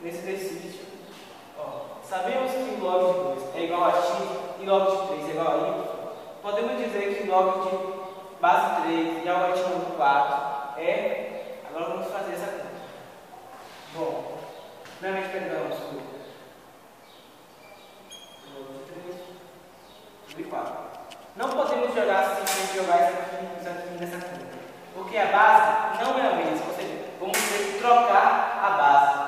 nesse exercício, ó, sabemos que log de 2 é igual a x e log de 3 é igual a y. Podemos dizer que log de base 3 e algoritmo 4 é... Agora vamos fazer essa conta. Bom, primeiramente pegamos o log de 3 e 4. Não podemos simplesmente jogar isso aqui nessa conta, porque a base não é a mesma, ou seja, vamos ter que trocar a base.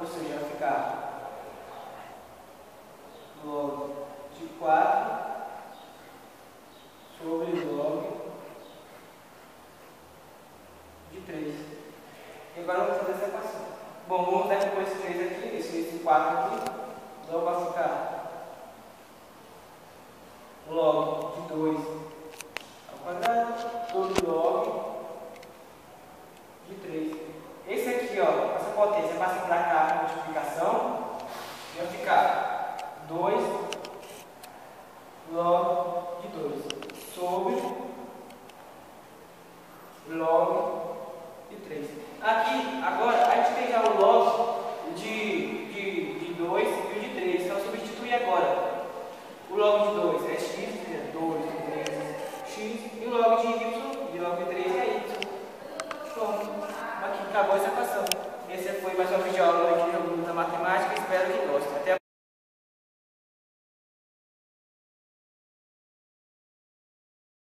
Ou seja, vai ficar log de 4 sobre log de 3. E agora vamos fazer essa equação. Bom, vamos decompor esse 3 aqui, esse 4 aqui. Então vai ficar log de 2 ao quadrado sobre log de 3. Esse aqui, ó, essa potência passa para cá a multiplicação e vai ficar 2 log de 2 sobre log de 3. Aqui, a